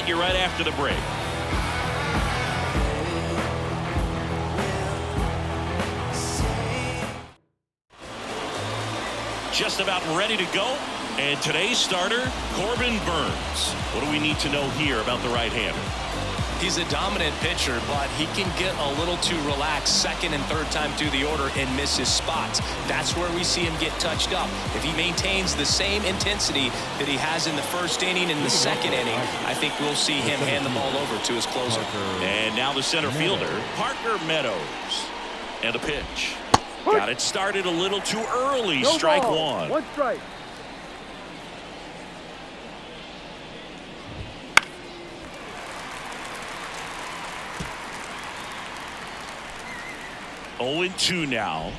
at you right after the break. Just about ready to go. And today's starter, Corbin Burnes. What do we need to know here about the right-hander? He's a dominant pitcher, but he can get a little too relaxed second and third time through the order and miss his spots. That's where we see him get touched up. If he maintains the same intensity that he has in the first inning and the second inning, I think we'll see him hand the ball over to his closer. And now the center fielder, Parker Meadows. And the pitch. Got it started a little too early. Strike one. One strike. Oh, 0-2 now.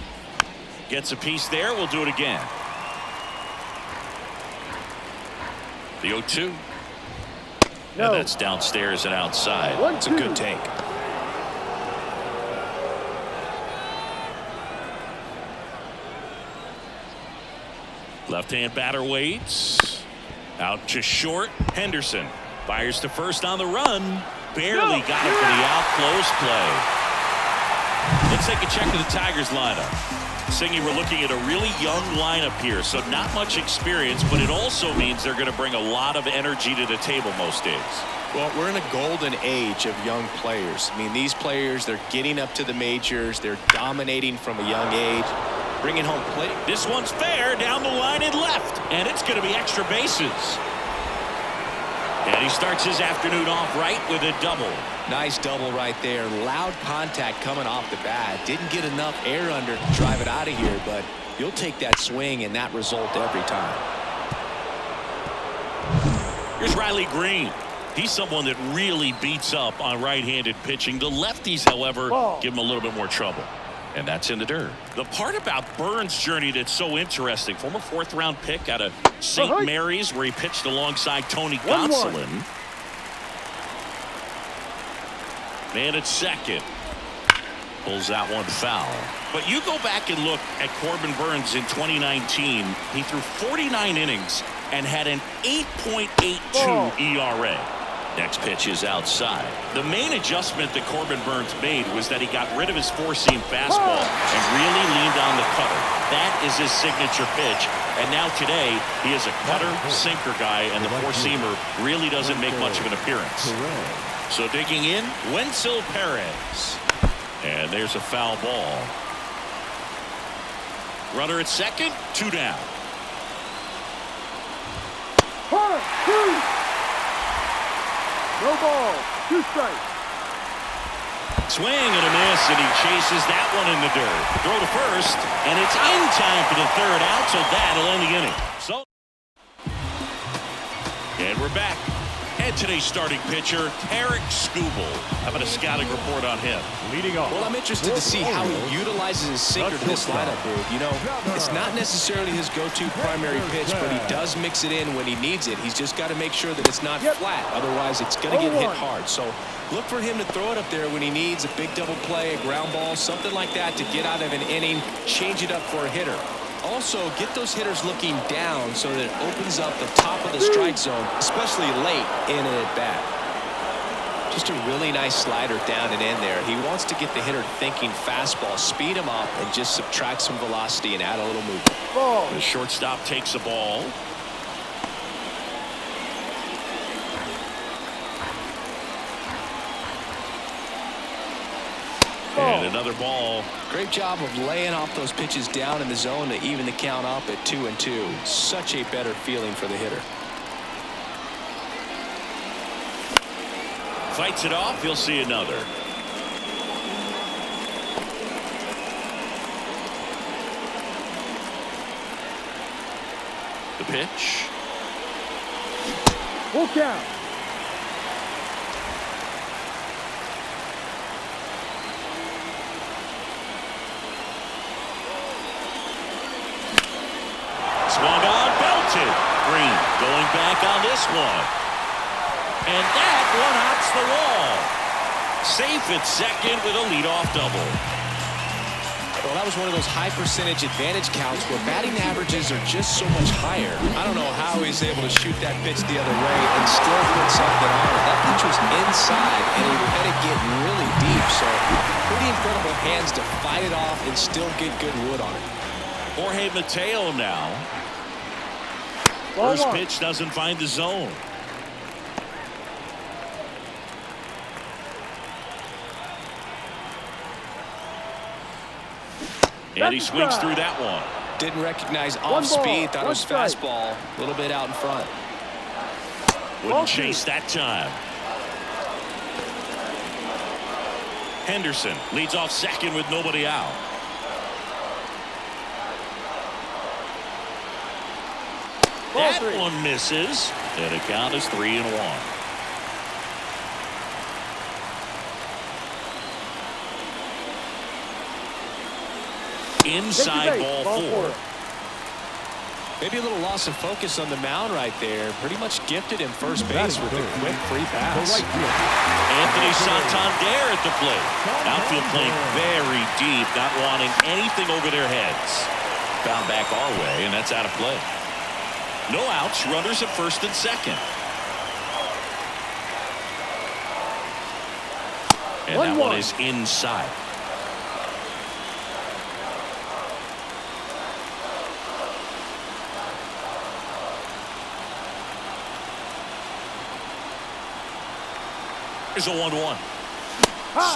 Gets a piece there. We'll do it again. The 0-2. No. And that's downstairs and outside. It's a good take. Left-hand batter waits. Out to short. Henderson fires to first on the run. Barely got it for the out. Close play. Let's take a check of the Tigers lineup. Singy, we're looking at a really young lineup here, so not much experience, but it also means they're going to bring a lot of energy to the table most days. Well, we're in a golden age of young players. I mean, these players, they're getting up to the majors. They're dominating from a young age, bringing home plate. This one's fair, down the line and left, and it's going to be extra bases. And he starts his afternoon off right with a double. Nice double right there. Loud contact coming off the bat. Didn't get enough air under to drive it out of here, but you'll take that swing and that result every time. Here's Riley Green. He's someone that really beats up on right-handed pitching. The lefties, however, give him a little bit more trouble. And that's in the dirt. The part about Burnes' journey that's so interesting, former fourth-round pick out of St. Mary's, where he pitched alongside Tony Gonsolin. Man at second. Pulls that one foul. But you go back and look at Corbin Burnes in 2019. He threw 49 innings and had an 8.82 ERA. Next pitch is outside. The main adjustment that Corbin Burnes made was that he got rid of his four-seam fastball and really leaned on the cutter. That is his signature pitch. And now today, he is a cutter, sinker guy, and the four-seamer really doesn't make much of an appearance. So digging in, Wenzel Perez. And there's a foul ball. Runner at second, 2 down. 1, 2. No ball, 2 strikes. Swing and a miss, and he chases that one in the dirt. Throw to first, and it's in time for the third out, so that'll end the inning. And we're back. And today's starting pitcher, Tarik Skubal. How about a scouting report on him? Leading off. Well, I'm interested to see how he utilizes his sinker to this lineup, Dave. You know, it's not necessarily his go-to primary pitch, but he does mix it in when he needs it. He's just got to make sure that it's not flat. Otherwise, it's going to get hit hard. So look for him to throw it up there when he needs a big double play, a ground ball, something like that to get out of an inning, change it up for a hitter. Also, get those hitters looking down so that it opens up the top of the strike zone, especially late in an at-bat. Just a really nice slider down and in there. He wants to get the hitter thinking fastball, speed him up, and just subtract some velocity and add a little movement. The shortstop takes the ball. And another ball. Great job of laying off those pitches down in the zone to even the count up at 2-2. Such a better feeling for the hitter. Fights it off. He'll see another. The pitch. Full count. Swung on, belted. Green going back on this one. And that one hops the wall. Safe at second with a leadoff double. Well, that was one of those high percentage advantage counts where batting averages are just so much higher. I don't know how he's able to shoot that pitch the other way and still put something on it. That was inside, and he let it get really deep. So pretty incredible hands to fight it off and still get good wood on it. Jorge Mateo now. First pitch doesn't find the zone. And he swings through that one. Didn't recognize off speed. Thought it was fastball. A little bit out in front. Wouldn't chase that time. Henderson leads off second with nobody out. That one misses. And the count is 3-1. Inside ball four. Maybe a little loss of focus on the mound right there. Pretty much gifted him first base with a quick free pass. Anthony Santander at the plate. Outfield playing very deep, not wanting anything over their heads. Found back our way, and that's out of play. No outs, runners at first and second. And that one is inside. Here's a 1-1.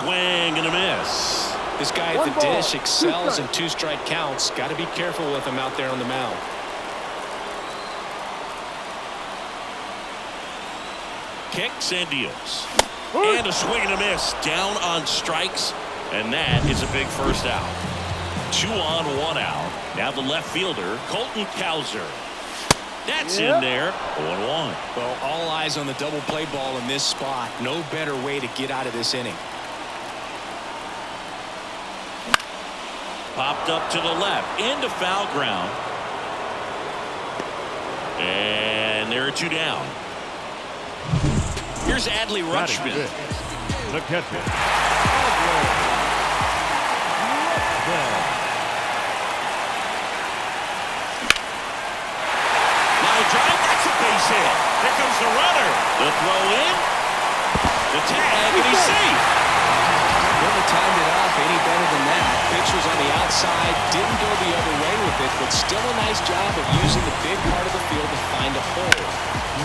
Swing and a miss. This guy at the dish excels in two-strike counts. Got to be careful with him out there on the mound. Kicks and deals. And a swing and a miss. Down on strikes. And that is a big first out. 2 on, 1 out. Now the left fielder, Colton Cowser. That's in there. 1-1. Well, all eyes on the double play ball in this spot. No better way to get out of this inning. Popped up to the left. Into foul ground. And there are 2 down. Here's Adley Rutschman. The catcher. Drive, that's a base hit. Here comes the runner. The throw in. The tag, and he's safe. Couldn't have timed it up any better than that. Pitch was on the outside, didn't go the other way with it, but still a nice job of using the big part of the field to find a hole.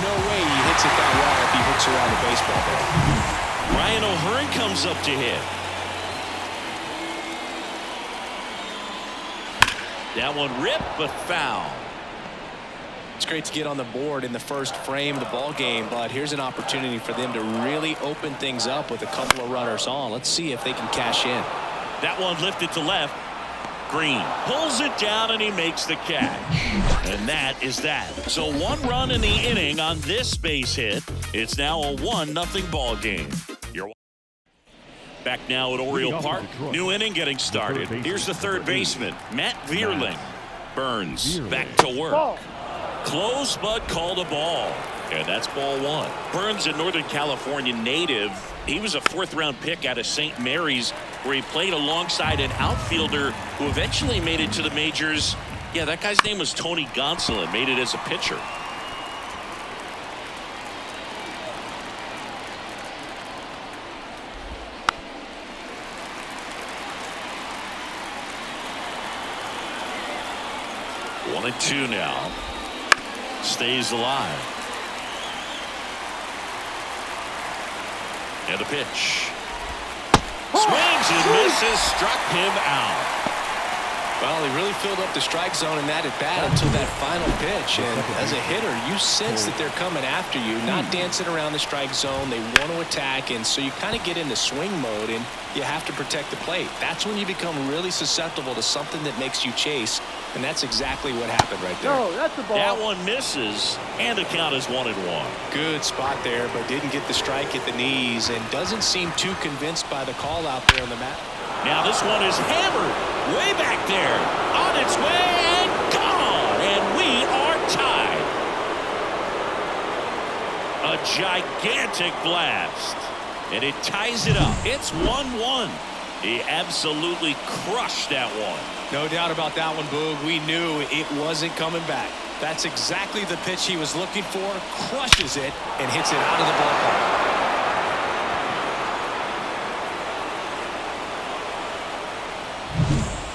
No way he hits it that well if he hooks around the baseball bat. Ryan O'Hearn comes up to hit. That one ripped, but foul. It's great to get on the board in the first frame of the ball game, but here's an opportunity for them to really open things up with a couple of runners on. Let's see if they can cash in. That one lifted to left. Green pulls it down and he makes the catch. And that is that. So 1 run in the inning on this base hit. It's now a 1-0 ball game. You're back now at Oriole Park. New inning getting started. Here's the third baseman, Matt Vierling. Burns back to work. Close but called a ball. And that's ball 1. Burns, a Northern California native. He was a 4th-round pick out of St. Mary's, where he played alongside an outfielder who eventually made it to the majors. Yeah, that guy's name was Tony Gonsolin. Made it as a pitcher. One and 2 now. Stays alive. And a pitch. Swings and misses. Struck him out. Well, he really filled up the strike zone in that at bat until that final pitch. And as a hitter, you sense that they're coming after you, not dancing around the strike zone. They want to attack, and so you kind of get into swing mode, and you have to protect the plate. That's when you become really susceptible to something that makes you chase, and that's exactly what happened right there. No, that's the ball. That one misses, and the count is 1-1. Good spot there, but didn't get the strike at the knees, and doesn't seem too convinced by the call out there on the mat. Now this one is hammered way back there, on its way and gone, and we are tied. A gigantic blast, and it ties it up. It's 1-1. He absolutely crushed that one. No doubt about that one, Boog. We knew it wasn't coming back. That's exactly the pitch he was looking for. Crushes it and hits it out of the ballpark.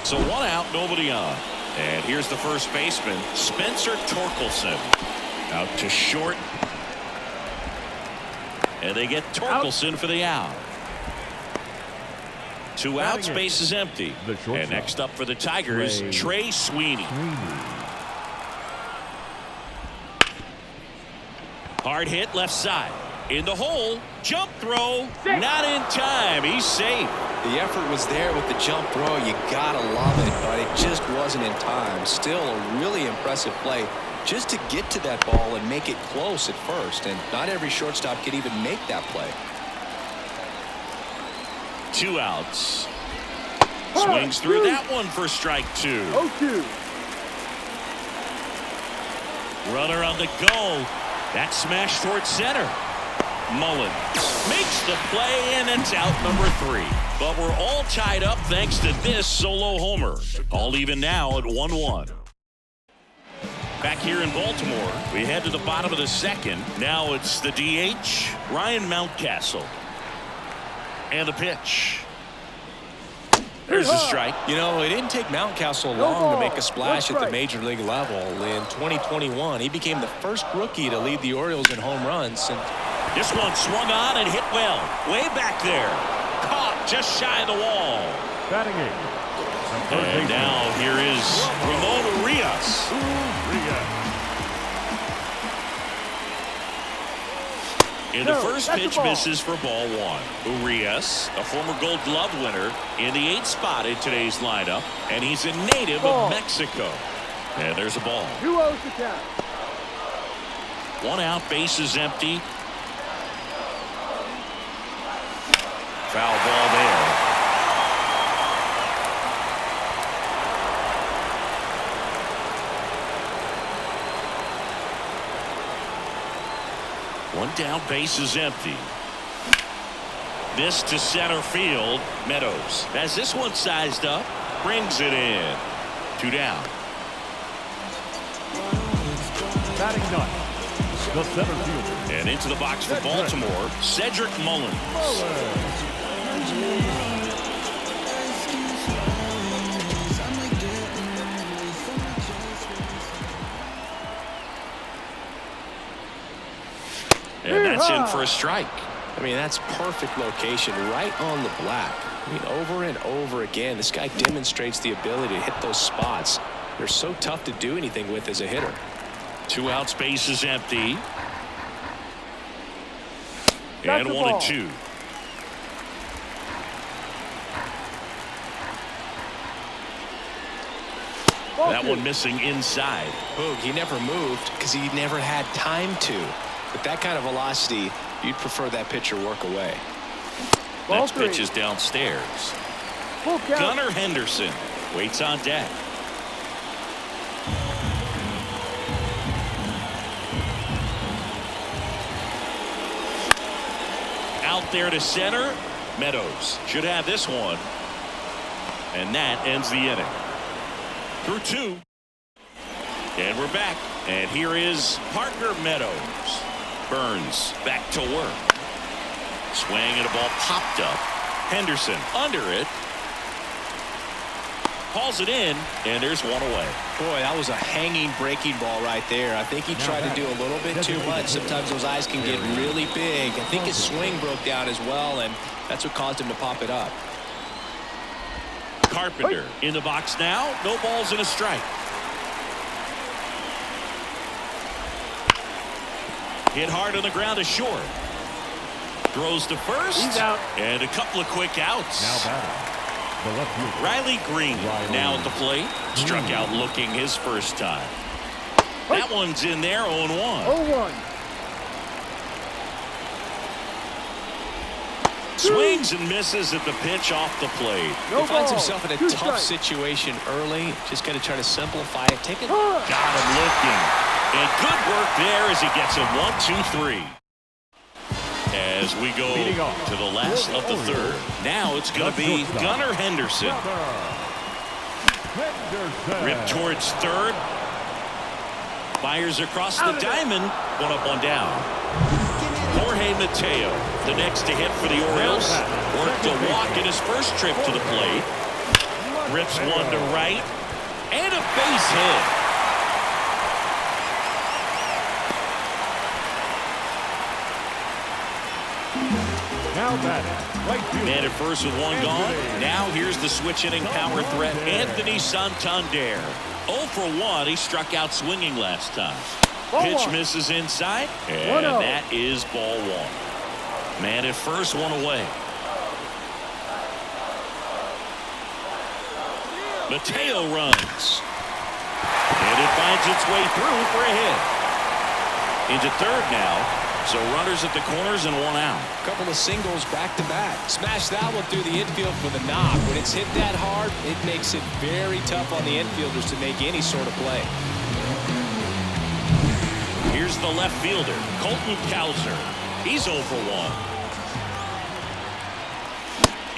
So 1 out, nobody on. And here's the first baseman, Spencer Torkelson. Out to short. And they get Torkelson for the out. 2 outs, base is empty. And next up for the Tigers, Trey Sweeney. Hard hit left side. In the hole. Jump throw. Not in time. He's safe. The effort was there with the jump throw. You gotta love it, but it just wasn't in time. Still a really impressive play just to get to that ball and make it close at first. And not every shortstop can even make that play. 2 outs. Swings through that one for strike 2. 0-2. Runner on the go. That smash towards center. Mullins makes the play, and it's out number 3. But we're all tied up thanks to this solo homer. All even now at 1-1. Back here in Baltimore, we head to the bottom of the second. Now it's the DH, Ryan Mountcastle. And the pitch. There's a strike. You know, it didn't take Mountcastle long to make a splash at the major league level. In 2021, he became the first rookie to lead the Orioles in home runs. And this one swung on and hit well. Way back there. Caught just shy of the wall. Batting 8. And now here is Ramon Urias. In the first pitch, misses for ball 1. Urias, a former Gold Glove winner, in the 8th spot in today's lineup, and he's a native of Mexico. And there's a ball. 2-0 to count. 1 out, base is empty. Foul ball there. One down, base is empty. This to center field. Meadows has this one sized up, brings it in. 2 down. Batting 9. The center fielder. And into the box for Baltimore, Cedric Mullins. And that's in for a strike. I mean, that's perfect location right on the black. I mean, over and over again, this guy demonstrates the ability to hit those spots. They're so tough to do anything with as a hitter. 2 outs, base is empty. And 1-2. That one missing inside. Boog, he never moved because he never had time to. With that kind of velocity, you'd prefer that pitcher work away. Next pitch is downstairs. Gunnar Henderson waits on deck. Out there to center. Meadows should have this one. And that ends the inning. Through 2. And we're back. And here is Parker Meadows. Burns back to work. Swing and a ball popped up. Henderson under it. Hauls it in, and there's one away. Boy, that was a hanging breaking ball right there. I think he tried to do a little bit too much. Sometimes those eyes can get really big. I think his swing broke down as well, and that's what caused him to pop it up. Carpenter in the box now. No balls and a strike. Hit hard on the ground to short. Throws to first. He's out. And a couple of quick outs. Now batting. The left fielder. Riley Green now at the plate. Struck out looking his first time. That one's in there, 0-1. 0-1. Swings and misses at the pitch off the plate. He finds himself in a tough situation early. Just got to try to simplify it. Take it. Got him looking. And good work there as he gets a 1-2-3. As we go to the last of the third. Now it's going to be Gunnar Henderson. Ripped towards third. Fires across the diamond. 1 up, 1 down. Jorge Mateo, the next to hit for the Orioles. Worked a walk in his first trip to the plate. Rips one to right. And a base hit. Now batting, right fielder. Man at first with one gone. Now here's the switch inning power threat, Anthony Santander. 0 for 1. He struck out swinging last time. Pitch misses inside, and that is ball one. Man at first, one away. Mateo runs. And it finds its way through for a hit. Into third now. So runners at the corners and one out. Couple of singles back to back. Smash that one through the infield for the knock. When it's hit that hard, it makes it very tough on the infielders to make any sort of play. Here's the left fielder, Colton Cowser. He's 0 for 1.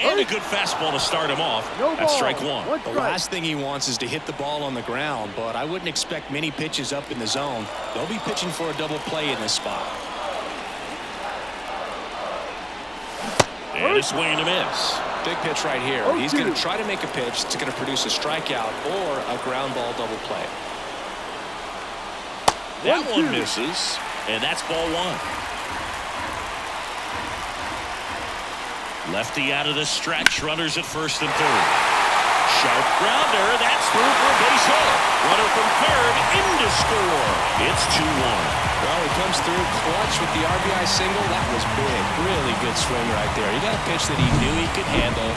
And a good fastball to start him off. That's strike one. The last thing he wants is to hit the ball on the ground, but I wouldn't expect many pitches up in the zone. They'll be pitching for a double play in this spot. And a swing and a miss. Big pitch right here. He's going to try to make a pitch that's going to produce a strikeout or a ground ball double play. That one misses, and that's ball one. Lefty out of the stretch, runners at first and third. Sharp grounder, that's through for a base hit. Runner from third, in to score. It's 2-1. Well, he comes through clutch with the RBI single. That was big. Really good swing right there. He got a pitch that he knew he could handle,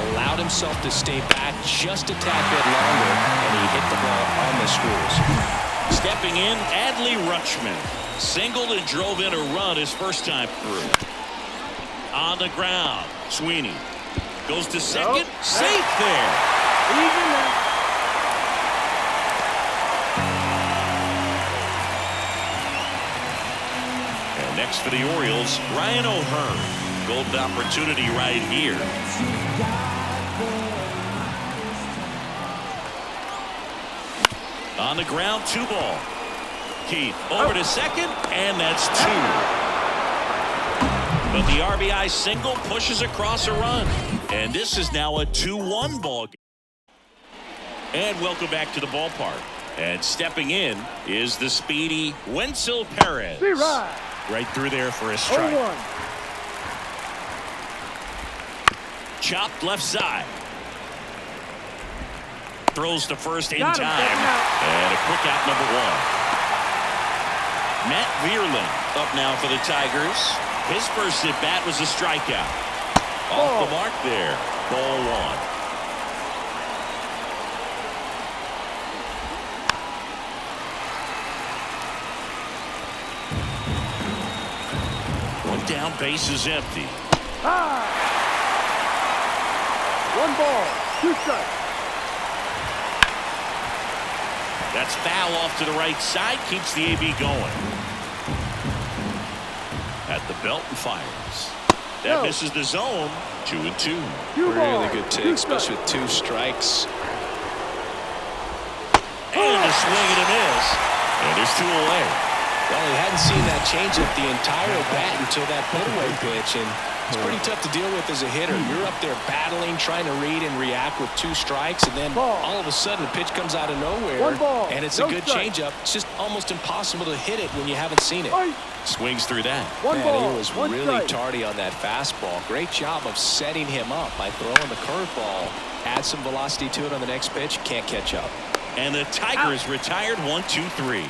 allowed himself to stay back just a tad bit longer, and he hit the ball on the screws. Stepping in, Adley Rutschman. Singled and drove in a run his first time through. On the ground, Sweeney goes to second. Safe there. And next for the Orioles, Ryan O'Hearn. Golden opportunity right here. On the ground, 2 ball. Keith over to second, and that's 2. But the RBI single pushes across a run. And this is now a 2-1 ball game. And welcome back to the ballpark. And stepping in is the speedy Wenzel Perez. Right through there for a strike. 0-1. Chopped left side. Throws to first in time. And a quick out, number 1. Matt Vierling up now for the Tigers. His first at bat was a strikeout. Off the mark there. Ball 1. One down, base is empty. 1 ball, 2 strikes. That's foul off to the right side. Keeps the AB going. At the belt and fires. That misses the zone. 2-2. Really good take, especially with 2 strikes. And a swing and a miss. And there's 2 away. Well, he hadn't seen that changeup the entire bat until that put-away pitch, and it's pretty tough to deal with as a hitter. You're up there battling, trying to read and react with 2 strikes, and then all of a sudden the pitch comes out of nowhere, and it's a good changeup. It's just almost impossible to hit it when you haven't seen it. Swings through that. Man, he was really tardy on that fastball. Great job of setting him up by throwing the curveball. Add some velocity to it on the next pitch. Can't catch up. And the Tigers retired 1-2-3.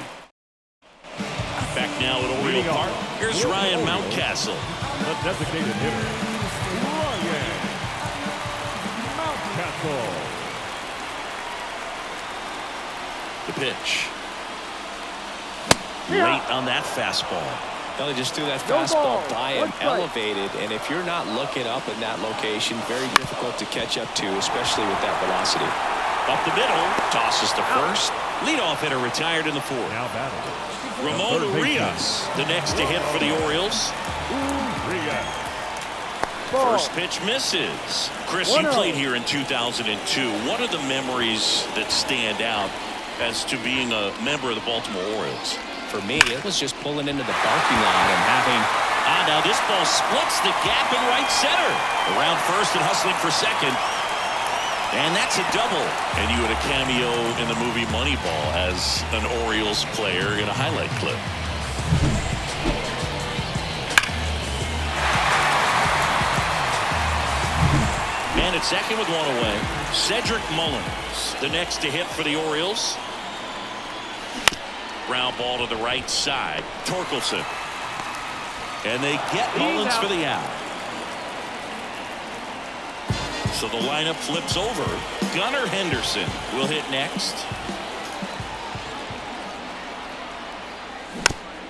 Back now at Oriole Park. Here's Ryan Mountcastle. The designated hitter, Ryan Mountcastle. The pitch. Late on that fastball. Well, they just threw that fastball by him, elevated, and if you're not looking up in that location, very difficult to catch up to, especially with that velocity. Up the middle, tosses to first. Leadoff hitter retired in the 4th. Now batting, Ramon Urias, the next to hit for the Orioles. First pitch misses. Chris, you played here in 2002. What are the memories that stand out as to being a member of the Baltimore Orioles? For me, it was just pulling into the parking lot and having... now this ball splits the gap in right center. Around first and hustling for second. And that's a double. And you had a cameo in the movie Moneyball as an Orioles player in a highlight clip. And at second with one away, Cedric Mullins, the next to hit for the Orioles. Ground ball to the right side. Torkelson. And they get Mullins for the out. So the lineup flips over. Gunnar Henderson will hit next.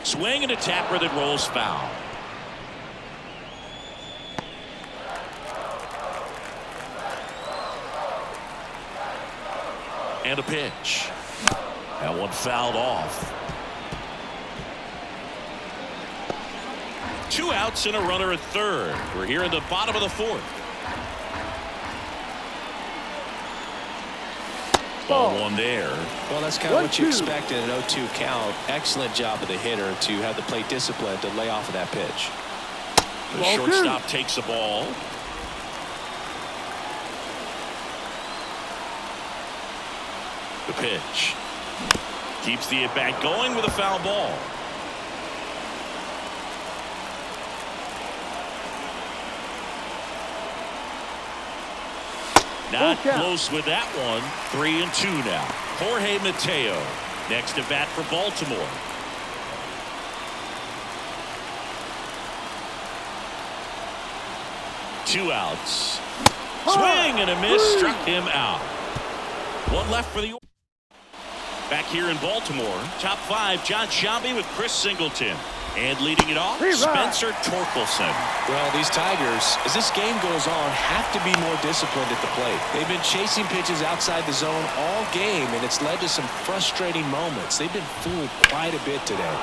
Swing and a tapper that rolls foul. And a pitch. That one fouled off. 2 outs and a runner at third. We're here in the bottom of the fourth. Ball one there. Well, that's kind of what you expect in an 0-2 count. Excellent job of the hitter to have the plate discipline to lay off of that pitch. The shortstop takes the ball. The pitch. Keeps the at-bat going with a foul ball. Not close with that one. 3-2 now. Jorge Mateo next at bat for Baltimore. Two outs. Swing and a miss. Struck him out. One left for the back here in Baltimore. Top 5, John Shelby with Chris Singleton. And leading it off, Spencer Torkelson. Well, these Tigers, as this game goes on, have to be more disciplined at the plate. They've been chasing pitches outside the zone all game, and it's led to some frustrating moments. They've been fooled quite a bit today.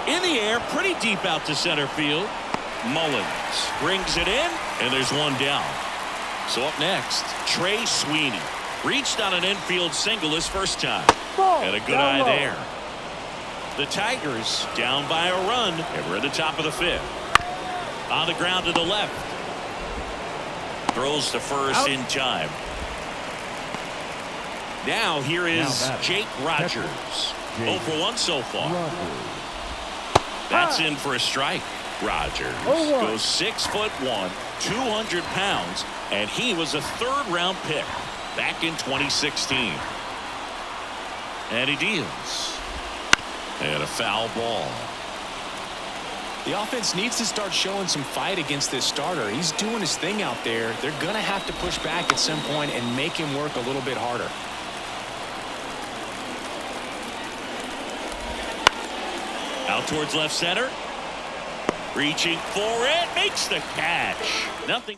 In the air, pretty deep out to center field. Mullins brings it in, and there's one down. So up next, Trey Sweeney. Reached on an infield single his first time. And a good eye there. The Tigers down by a run, and we're at the top of the 5th. On the ground to the left. Throws to first in time. Now here is Jake Rogers. 0 for 1 so far. That's in for a strike. Rogers goes 6'1", 200 pounds, and he was a 3rd-round pick back in 2016. And he deals. And a foul ball. The offense needs to start showing some fight against this starter. He's doing his thing out there. They're going to have to push back at some point and make him work a little bit harder. Out towards left center. Reaching for it. Makes the catch. Nothing.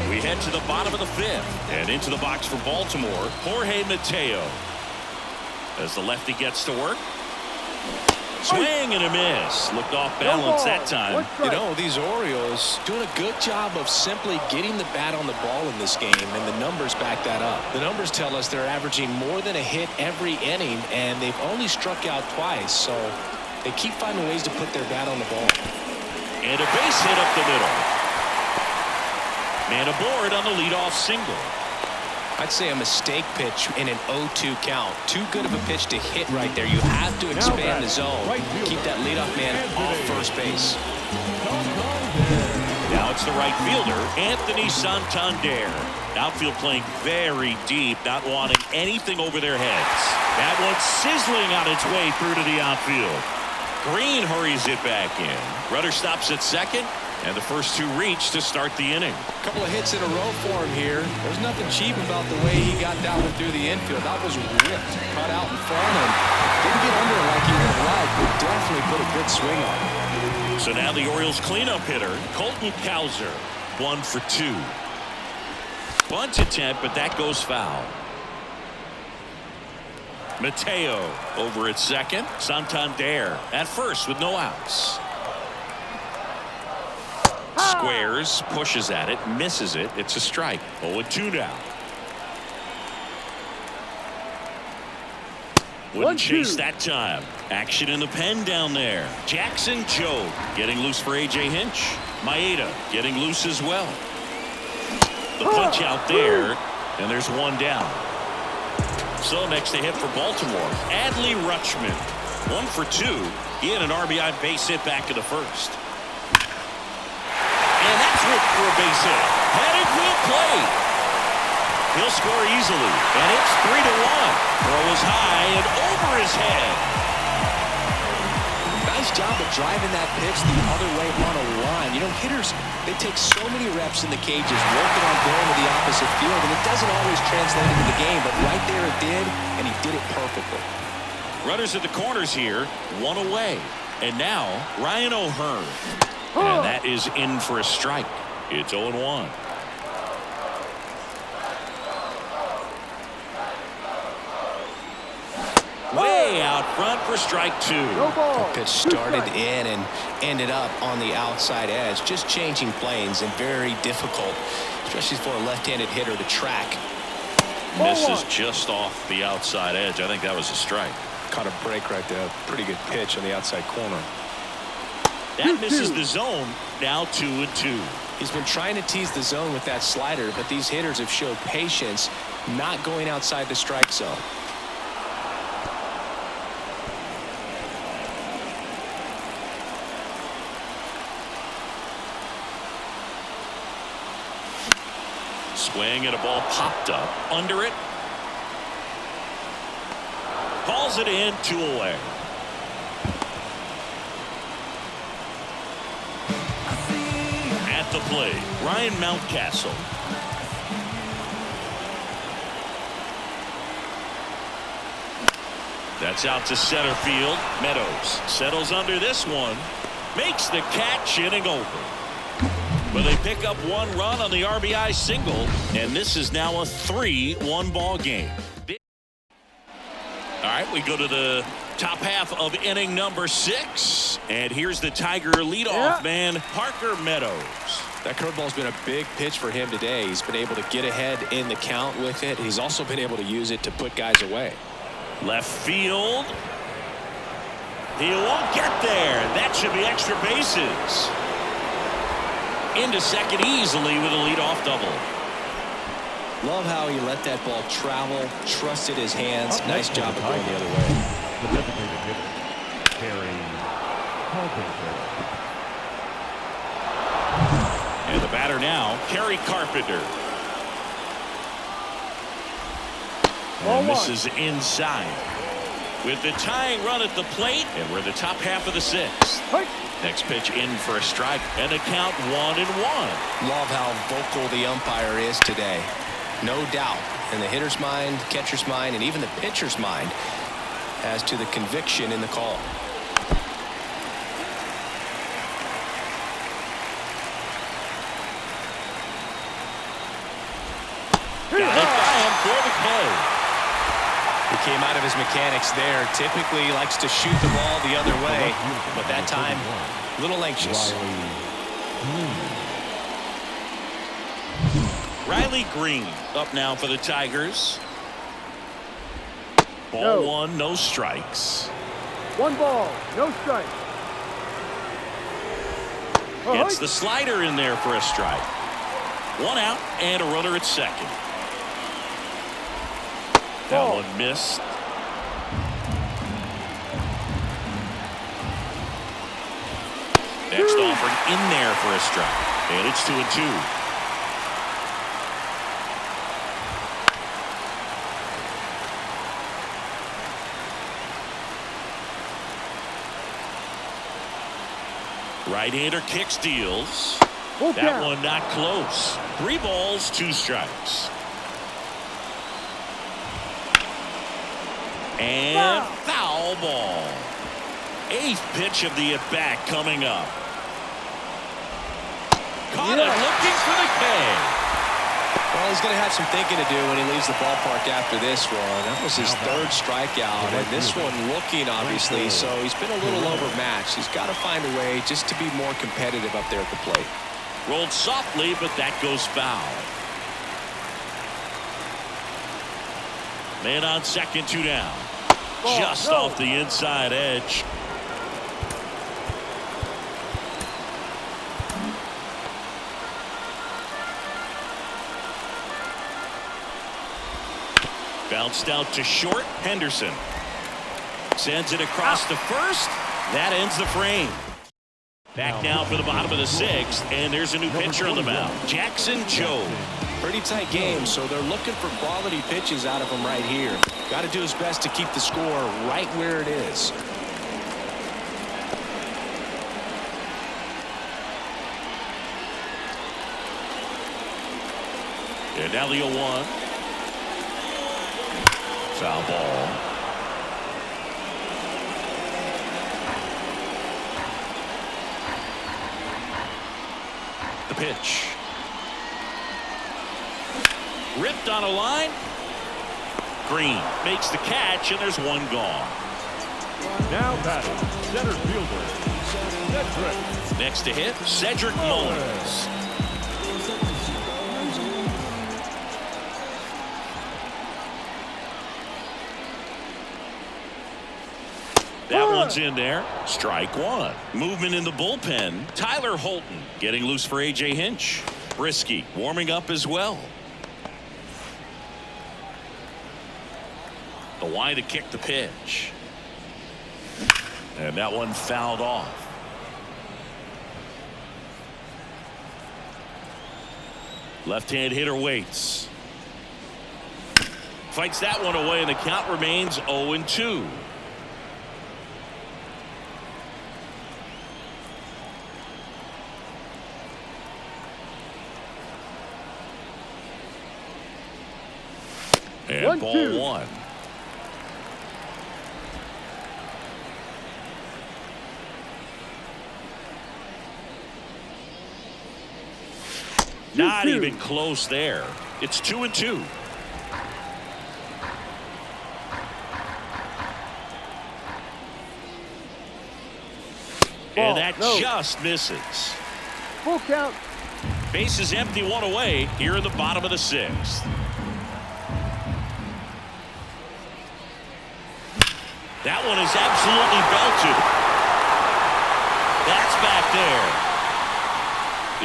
We head to the bottom of the 5th. And into the box for Baltimore, Jorge Mateo. As the lefty gets to work. Swing and a miss. Looked off balance that time. You know, these Orioles doing a good job of simply getting the bat on the ball in this game, and the numbers back that up. The numbers tell us they're averaging more than a hit every inning, and they've only struck out twice, so they keep finding ways to put their bat on the ball. And a base hit up the middle. Man aboard on the leadoff single. I'd say a mistake pitch in an 0-2 count. Too good of a pitch to hit right there. You have to expand the zone. Keep that leadoff man off first base. Now it's the right fielder, Anthony Santander. Outfield playing very deep, not wanting anything over their heads. That one's sizzling on its way through to the outfield. Green hurries it back in. Rudder stops at second. And the first 2 reach to start the inning. A couple of hits in a row for him here. There's nothing cheap about the way he got that one through the infield. That was ripped, cut out in front, and didn't get under it like he would have liked, but definitely put a good swing on it. So now the Orioles cleanup hitter, Colton Cowser, 1 for 2. Bunt attempt, but that goes foul. Mateo over at second. Santander at first with no outs. Squares, pushes at it, misses it. It's a strike. 0-2 now. Wouldn't chase that time. Action in the pen down there. Jackson Jobe getting loose for A.J. Hinch. Maeda getting loose as well. The punch out there. And there's one down. So next to hit for Baltimore, Adley Rutschman. 1 for 2. He had an RBI base hit back in the first. And that's ripped for a base hit. Headed to the plate. He'll score easily. And it's 3-1. Throw is high and over his head. Nice job of driving that pitch the other way on a line. You know, hitters, they take so many reps in the cages, working on going to the opposite field, and it doesn't always translate into the game, but right there it did, and he did it perfectly. Runners at the corners here, 1 away. And now, Ryan O'Hearn. And that is in for a strike. It's 0-1. Way out front for strike 2. The pitch started in and ended up on the outside edge. Just changing planes and very difficult, especially for a left-handed hitter to track. Misses just off the outside edge. I think that was a strike. Caught a break right there. Pretty good pitch on the outside corner. That misses the zone. Now 2-2. He's been trying to tease the zone with that slider, but these hitters have showed patience, not going outside the strike zone. Swing and a ball popped up under it. Calls it in, 2 away. At the plate, Ryan Mountcastle. That's out to center field. Meadows settles under this one. Makes the catch, inning over. But they pick up 1 run on the RBI single, and this is now a 3-1 ball game. All right, we go to the top half of inning number 6, and here's the Tiger leadoff man, Parker Meadows. That curveball's been a big pitch for him today. He's been able to get ahead in the count with it. He's also been able to use it to put guys away. Left field. He won't get there. That should be extra bases. Into second easily with a leadoff double. Love how he let that ball travel, trusted his hands. Nice job of going the other way. The designated hitter, Terry Carpenter. And the batter now, Kerry Carpenter. And this is inside. With the tying run at the plate, and we're the top half of the 6th. Next pitch in for a strike, and a count 1-1. Love how vocal the umpire is today. No doubt in the hitter's mind, catcher's mind, and even the pitcher's mind as to the conviction in the call. Got it by him for the play. He came out of his mechanics there. Typically he likes to shoot the ball the other way, but that time a little anxious. Riley Green up now for the Tigers. Ball 1, no strikes. 1 ball, no strike. Gets the slider in there for a strike. 1 out and a runner at second. That one missed. Next offering in there for a strike. And it's 2-2. Right-hander kicks, deals. That one not close. 3 balls, 2 strikes. And foul ball. 8th pitch of the at-bat coming up. Caught it looking for the K. Well, he's going to have some thinking to do when he leaves the ballpark after this one. That was his 3rd strikeout, and this one looking, obviously, so he's been a little overmatched. He's got to find a way just to be more competitive up there at the plate. Rolled softly, but that goes foul. Man on second, 2 down. Just off the inside edge. Bounced out to short. Henderson sends it across to first. That ends the frame. Back now for the bottom of the sixth, and there's a new pitcher on the mound, Jackson Jobe. Pretty tight game, so they're looking for quality pitches out of him right here. Got to do his best to keep the score right where it is. And now the 0-1. Foul ball. The pitch. Ripped on a line. Green makes the catch, and there's one gone. Now batting, center fielder, Cedric. Next to hit, Cedric Mullins. That one's in there. Strike one. Movement in the bullpen. Tyler Holton getting loose for A.J. Hinch. Brisky warming up as well. The wide to kick the pitch. And that one fouled off. Left-hand hitter waits. Fights that one away, and the count remains 0-2. And ball one. Not even close there. It's 2-2. And that just misses. Full count. Base is empty, one away here in the bottom of the sixth. That one is absolutely belted. That's back there.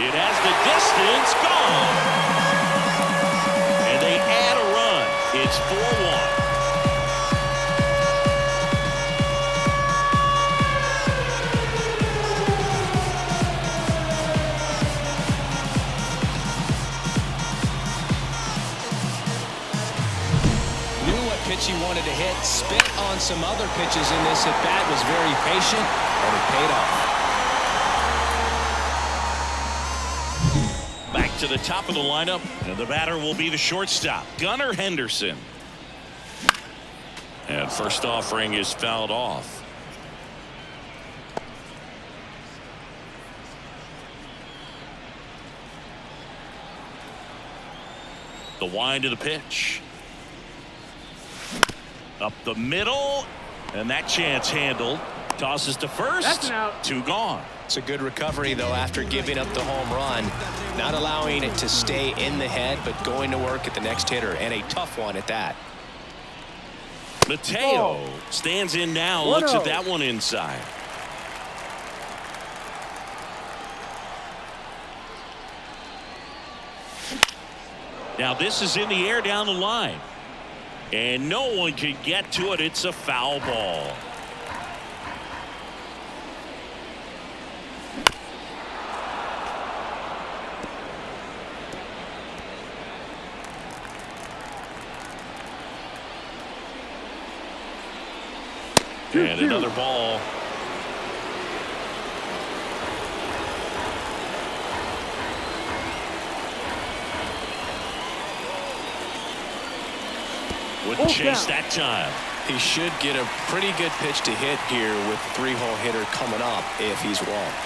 It has the distance. Gone. And they add a run. It's 4-1. Pitch he wanted to hit, spit on some other pitches in this at bat, was very patient, and it paid off. Back to the top of the lineup, and the batter will be the shortstop, Gunnar Henderson. And first offering is fouled off. The wind to the pitch. Up the middle, and that chance handled. Tosses to first. That's an out. Two gone. It's a good recovery, though, after giving up the home run. Not allowing it to stay in the head, but going to work at the next hitter, and a tough one at that. Mateo stands in now, looks at that one inside. Now this is in the air down the line. And no one can get to it. It's a foul ball. And another ball. Wouldn't chase that time. He should get a pretty good pitch to hit here with three-hole hitter coming up if he's walked.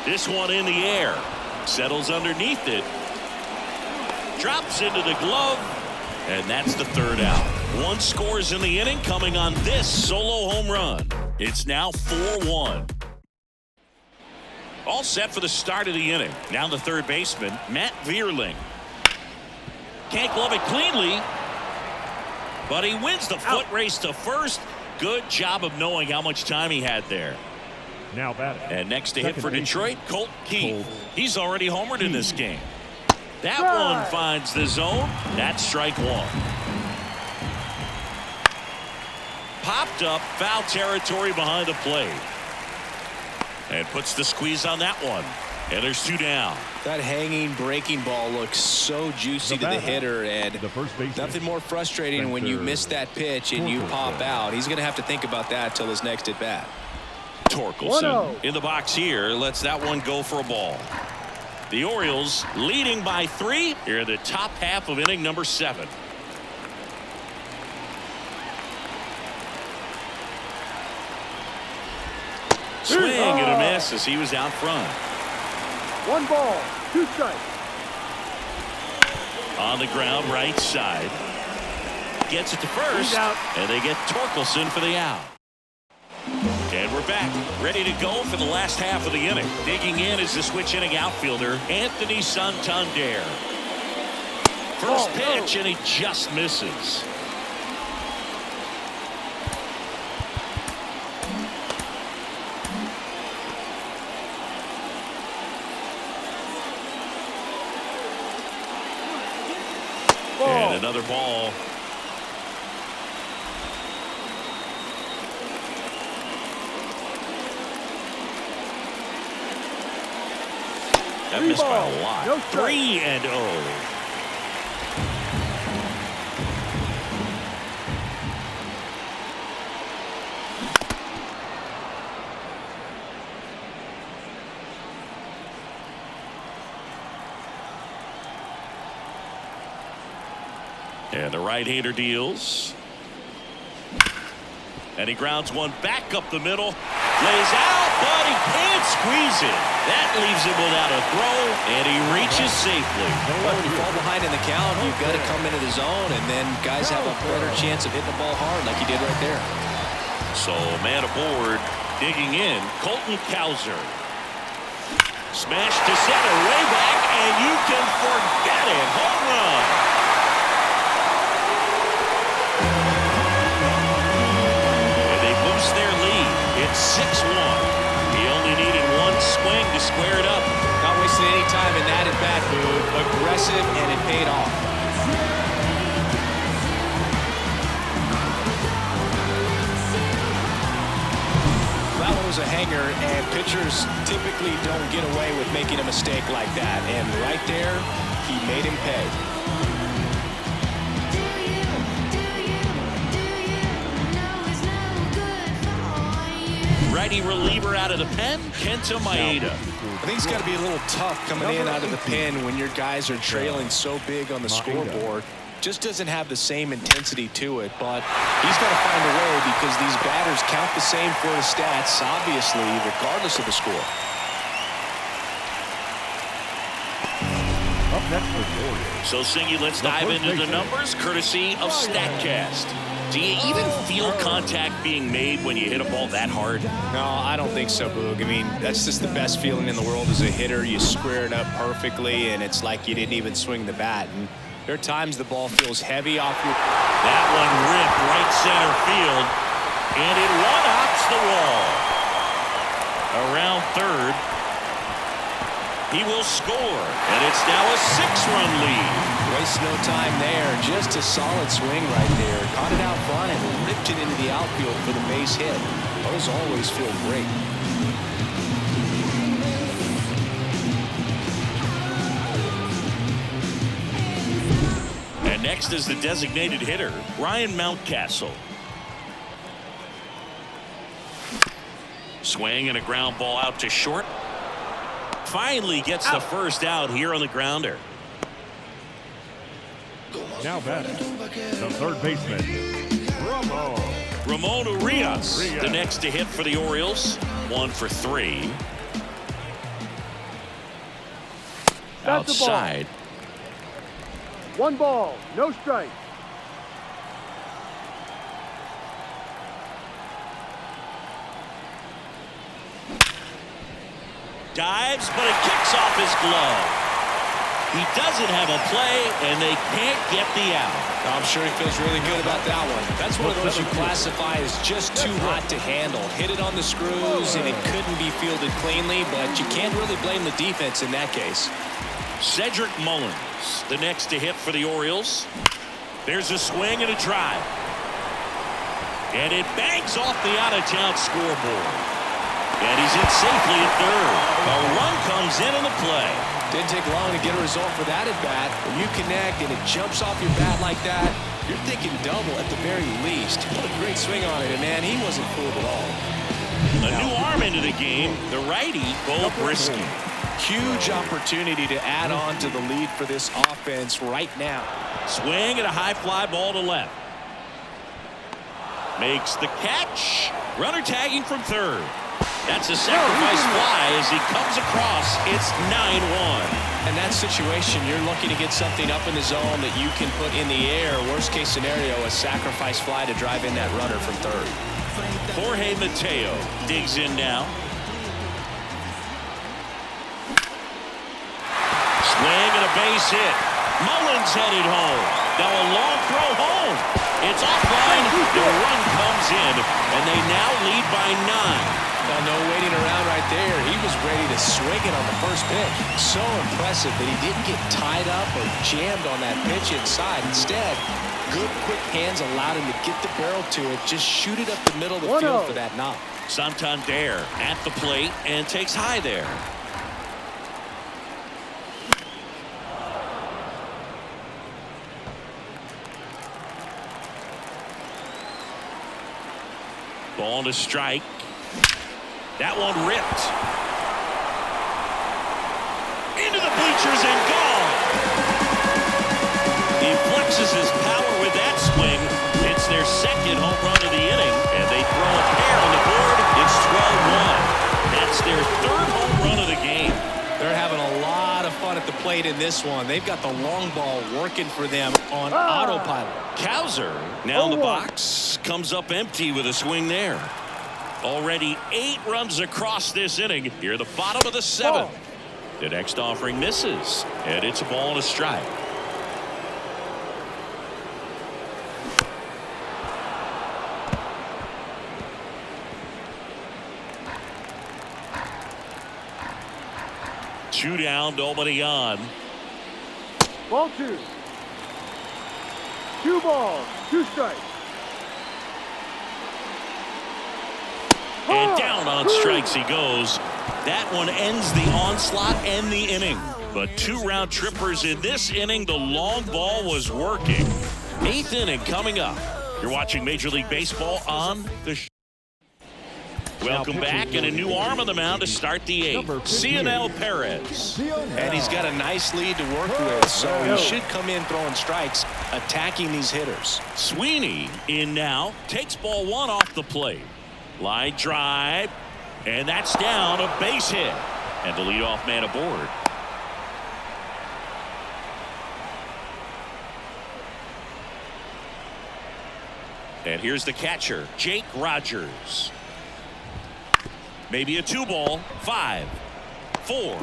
This one in the air. Settles underneath it. Drops into the glove. And that's the third out. One scores in the inning coming on this solo home run. It's now 4-1. All set for the start of the inning. Now the third baseman, Matt Vierling. Can't glove it cleanly, but he wins the foot race to first. Good job of knowing how much time he had there. Now batting. And next to hit for Detroit, Colt Keith. He's already homered in this game. That one finds the zone. That's strike one. Popped up, foul territory behind the plate. And puts the squeeze on that one. And there's two down. That hanging breaking ball looks so juicy to the hitter, and nothing more frustrating when you miss that pitch and you pop out. He's going to have to think about that till his next at bat. Torkelson in the box here lets that one go for a ball. The Orioles leading by 3 here in the top half of inning number 7. Swing and a miss as he was out front. 1 ball, 2 strikes. On the ground, right side. Gets it to first, and they get Torkelson for the out. And we're back, ready to go for the last half of the inning. Digging in is the switch inning outfielder, Anthony Santander. First pitch, and he just misses. And another ball. That missed by a lot. 3-0. And the right-hander deals. And he grounds one back up the middle. Lays out, but he can't squeeze it. That leaves him without a throw, and he reaches safely. When you fall behind in the count, you've got to come into the zone, and then guys have a better chance of hitting the ball hard like he did right there. So, man aboard, digging in, Colton Cowser. Smash to center, way back, and you can forget it. Home run. Their lead. It's 6-1. He only needed one swing to square it up. Not wasting any time in that at bat, Boog. Aggressive, and it paid off. That one was a hanger, and pitchers typically don't get away with making a mistake like that. And right there, he made him pay. Righty reliever out of the pen, Kenta Maeda. I think it's got to be a little tough coming in out of the pen when your guys are trailing so big on the scoreboard. Just doesn't have the same intensity to it, but he's got to find a way because these batters count the same for the stats, obviously, regardless of the score. Up next for the Orioles. So, Singy, let's dive into the numbers, courtesy of StatCast. Do you even feel contact being made when you hit a ball that hard? No, I don't think so, Boog. I mean, that's just the best feeling in the world as a hitter. You square it up perfectly, and it's like you didn't even swing the bat. And there are times the ball feels heavy off your... That one ripped right center field, and it one-hops the wall. Around third, he will score, and it's now a 6-run lead. Waste no time there. Just a solid swing right there. Caught it out front and ripped it into the outfield for the base hit. Those always feel great. And next is the designated hitter, Ryan Mountcastle. Swing and a ground ball out to short. Finally gets the first out here on the grounder. Now batting, the third baseman, Ramon Urias, the next to hit for the Orioles. 1 for 3. Outside. 1 ball, no strike. Dives, but it kicks off his glove. He doesn't have a play, and they can't get the out. I'm sure he feels really good about that one. That's one of those you classify as just too hot to handle. Hit it on the screws, and it couldn't be fielded cleanly, but you can't really blame the defense in that case. Cedric Mullins, the next to hit for the Orioles. There's a swing and a drive. And it bangs off the out-of-town scoreboard. And he's in safely at third. A run comes in the play. Didn't take long to get a result for that at bat. When you connect and it jumps off your bat like that, you're thinking double at the very least. What a great swing on it, and man, he wasn't fooled at all. A new arm into the game, the righty, Bo Brisky. Huge opportunity to add on to the lead for this offense right now. Swing and a high fly ball to left. Makes the catch. Runner tagging from third. That's a sacrifice fly as he comes across. It's 9-1. In that situation, you're looking to get something up in the zone that you can put in the air. Worst case scenario, a sacrifice fly to drive in that runner from third. Jorge Mateo digs in now. Swing and a base hit. Mullins headed home. Now a long throw home. It's offline. The run comes in, and they now lead by 9. Well, no waiting around right there. He was ready to swing it on the first pitch. So impressive that he didn't get tied up or jammed on that pitch inside. Instead, good quick hands allowed him to get the barrel to it. Just shoot it up the middle of the field for that knock. Santander at the plate and takes high there. Ball to strike. That one ripped. Into the bleachers and gone. He flexes his power with that swing. It's their second home run of the inning, and they throw a pair on the board. It's 12-1. That's their third home run of the game. They're having a lot of fun at the plate in this one. They've got the long ball working for them on autopilot. Cowser now in the box. Comes up empty with a swing there. Already 8 runs across this inning. Here, the bottom of the 7th. The next offering misses, and it's a ball and a strike. Two down, nobody on. Ball 2. 2 balls, 2 strikes. And down on strikes he goes. That one ends the onslaught and the inning. But 2 round trippers in this inning. The long ball was working. 8th inning coming up. You're watching Major League Baseball on the Welcome back, and a new arm on the mound to start the 8th. Cionel Perez. And he's got a nice lead to work with, so he should come in throwing strikes, attacking these hitters. Sweeney in now. Takes ball 1 off the plate. Line drive, and that's down, a base hit, and the leadoff man aboard. And here's the catcher, Jake Rogers. Maybe a 2-ball, 5, 4, 3, and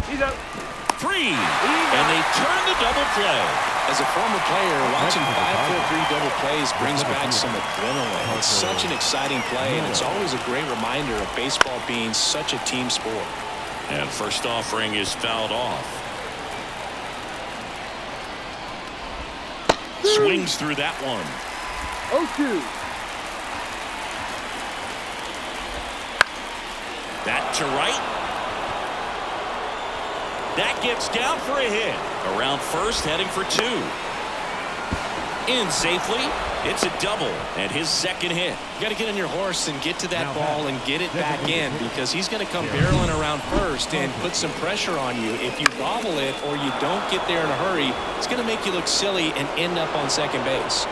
they turn the double play. As a former player, watching 5-4-3 double plays brings back some adrenaline. It's such an exciting play, and it's always a great reminder of baseball being such a team sport. And first offering is fouled off. Swings through that one. 0-2. That to right. That gets down for a hit. Around first, heading for 2. In safely. It's a double and his second hit. You got to get on your horse and get to that ball and get it back in, because he's going to come barreling around first and put some pressure on you. If you bobble it or you don't get there in a hurry, it's going to make you look silly and end up on second base.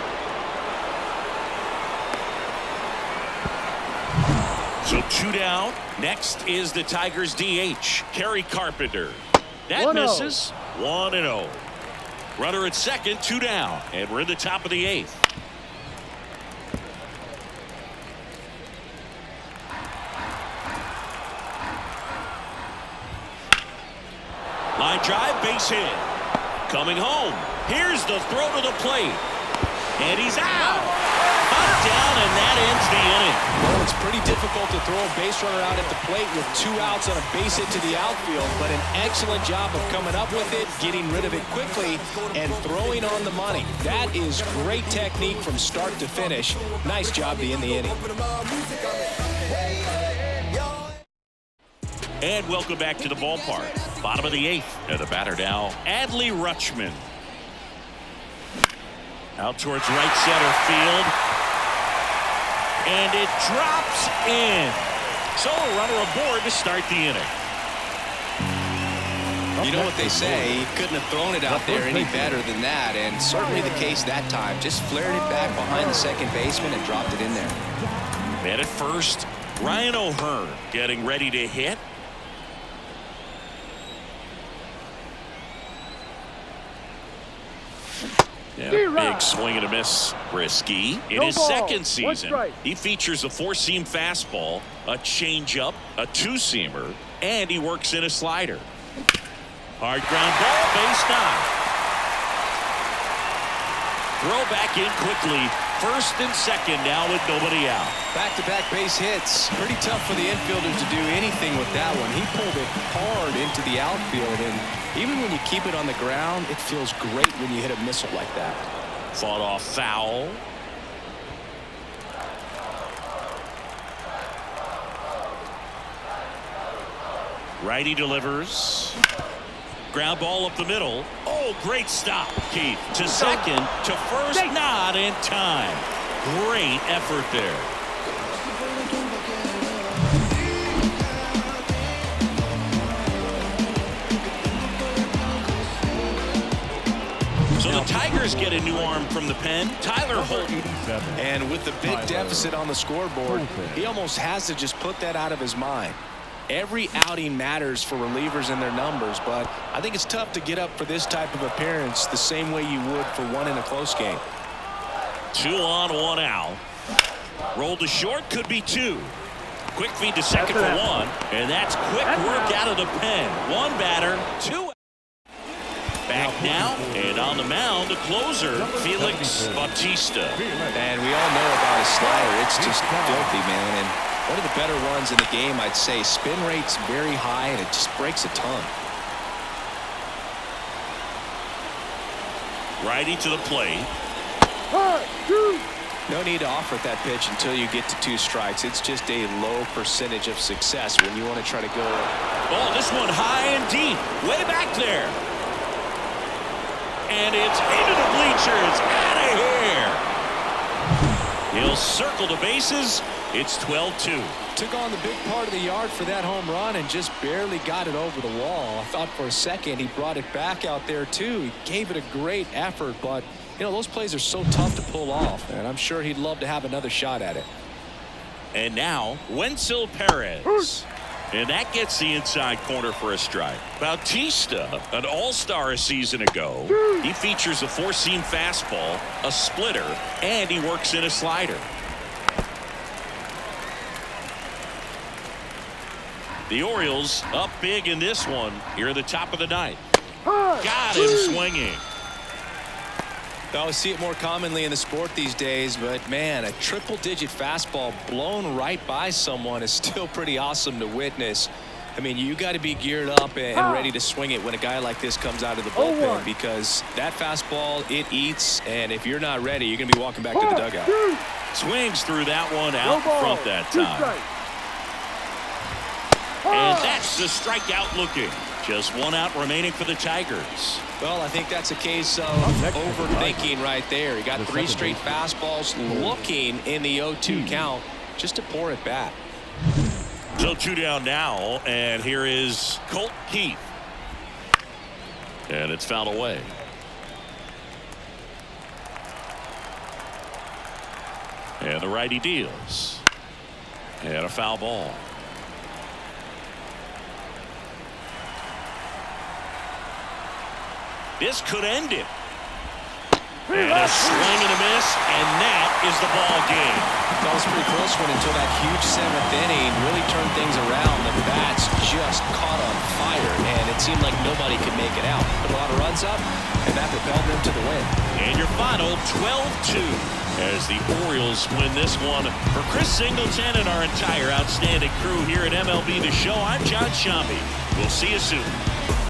So 2 down. Next is the Tigers DH, Kerry Carpenter. That misses. 1-0. Runner at second, 2 down, and we're in the top of the 8th. Line drive, base hit. Coming home. Here's the throw to the plate. And he's out. down, and that ends the inning. Well, it's pretty difficult to throw a base runner out at the plate with 2 outs on a base hit to the outfield, but an excellent job of coming up with it, getting rid of it quickly, and throwing on the money. That is great technique from start to finish. Nice job to end the inning. And welcome back to the ballpark. Bottom of the 8th. And the batter now, Adley Rutschman. Out towards right center field. And it drops in. So a runner aboard to start the inning. You know what they say, he couldn't have thrown it out there any better than that, and certainly the case that time. Just flared it back behind the second baseman and dropped it in there. Man at first, Ryan O'Hearn getting ready to hit. Yeah, big swing and a miss. Risky. In his second season, he features a 4-seam fastball, a changeup, a 2-seamer, and he works in a slider. Hard ground ball, base knock. Throw back in quickly. First and second now with nobody out. Back-to-back base hits. Pretty tough for the infielders to do anything with that one. He pulled it hard into the outfield, and even when you keep it on the ground, it feels great when you hit a missile like that. Fought off foul. Righty delivers. Ground ball up the middle. Oh, great stop. Keith to second, to first, not in time. Great effort there. So the Tigers get a new arm from the pen, Tyler Holton. And with the big deficit on the scoreboard, he almost has to just put that out of his mind. Every outing matters for relievers and their numbers, but I think it's tough to get up for this type of appearance the same way you would for one in a close game. 2 on, 1 out. Rolled to short, could be 2. Quick feed to second for 1, and that's quick work out of the pen. 1 batter, 2. Back now, and on the mound, the closer, Felix Bautista. And we all know about his slider. It's just filthy, man. And one of the better ones in the game, I'd say. Spin rate's very high, and it just breaks a ton. Righty to the plate. No need to offer that pitch until you get to 2 strikes. It's just a low percentage of success when you want to try to go. Oh, this one high and deep. Way back there. And it's into the bleachers. Out of here. He'll circle the bases. It's 12-2. Took on the big part of the yard for that home run and just barely got it over the wall. I thought for a second he brought it back out there too. He gave it a great effort, but you know, those plays are so tough to pull off, and I'm sure he'd love to have another shot at it. And now Wenzel Perez. And that gets the inside corner for a strike. Bautista, an all-star a season ago. He features a 4-seam fastball, a splitter, and he works in a slider. The Orioles up big in this one here at the top of the 9th. Got him swinging. I see it more commonly in the sport these days, but man, a triple-digit fastball blown right by someone is still pretty awesome to witness. I mean, you got to be geared up and ready to swing it when a guy like this comes out of the bullpen, because that fastball, it eats, and if you're not ready, you're going to be walking back to the dugout. Swings through that one out front that time. And that's the strikeout looking. Just 1 out remaining for the Tigers. Well, I think that's a case of overthinking right there. He got 3 straight fastballs looking in the 0-2 count just to pour it back. So 2 down now, and here is Colt Keith. And it's fouled away. And the righty deals. And a foul ball. This could end it. And a swing and a miss, and that is the ball game. That was a pretty close one until that huge 7th inning really turned things around. The bats just caught on fire, and it's seemed like nobody could make it out. Put a lot of runs up, and that propelled them to the win. And your final 12-2 as the Orioles win this one. For Chris Singleton and our entire outstanding crew here at MLB The Show, I'm John Shambi. We'll see you soon.